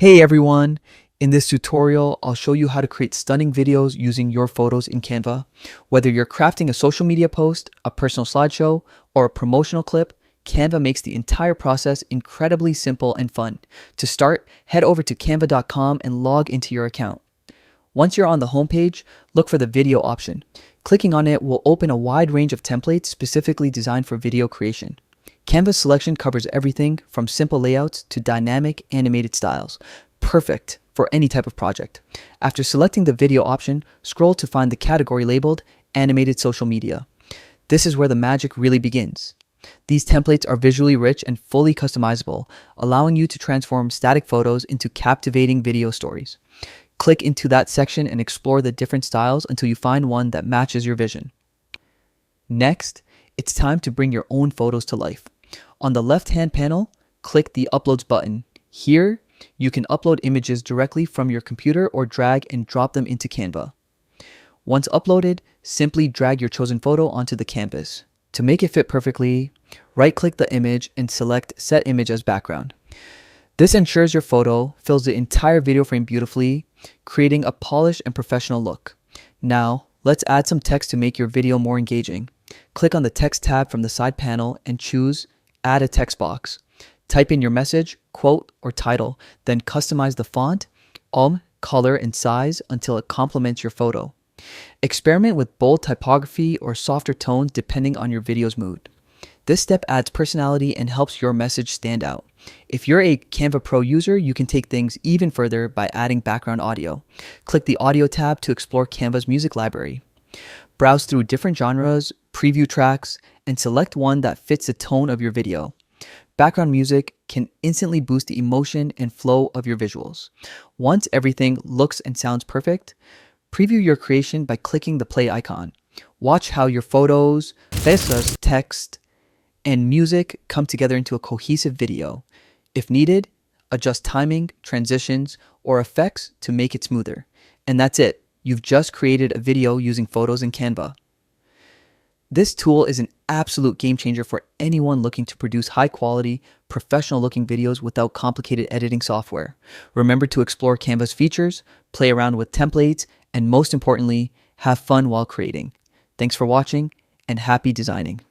Hey everyone! In this tutorial, I'll show you how to create stunning videos using your photos in Canva. Whether you're crafting a social media post, a personal slideshow, or a promotional clip, Canva makes the entire process incredibly simple and fun. To start, head over to canva.com and log into your account. Once you're on the homepage, look for the video option. Clicking on it will open a wide range of templates specifically designed for video creation. Canva's selection covers everything from simple layouts to dynamic animated styles, perfect for any type of project. After selecting the video option, scroll to find the category labeled Animated Social Media. This is where the magic really begins. These templates are visually rich and fully customizable, allowing you to transform static photos into captivating video stories. Click into that section and explore the different styles until you find one that matches your vision. Next, it's time to bring your own photos to life. On the left-hand panel, click the Uploads button. Here, you can upload images directly from your computer or drag and drop them into Canva. Once uploaded, simply drag your chosen photo onto the canvas. To make it fit perfectly, right-click the image and select Set Image as Background. This ensures your photo fills the entire video frame beautifully, creating a polished and professional look. Now, let's add some text to make your video more engaging. Click on the Text tab from the side panel and choose Add a Text Box. Type in your message, quote, or title, then customize the font, color, and size until it complements your photo. Experiment with bold typography or softer tones depending on your video's mood. This step adds personality and helps your message stand out. If you're a Canva Pro user, you can take things even further by adding background audio. Click the Audio tab to explore Canva's music library. Browse through different genres, preview tracks, and select one that fits the tone of your video. Background music can instantly boost the emotion and flow of your visuals. Once everything looks and sounds perfect, preview your creation by clicking the play icon. Watch how your photos, faces, text, and music come together into a cohesive video. If needed, adjust timing, transitions, or effects to make it smoother. And that's it. You've just created a video using photos in Canva. This tool is an absolute game changer for anyone looking to produce high quality, professional looking videos without complicated editing software. Remember to explore Canva's features, play around with templates, and most importantly, have fun while creating. Thanks for watching and happy designing.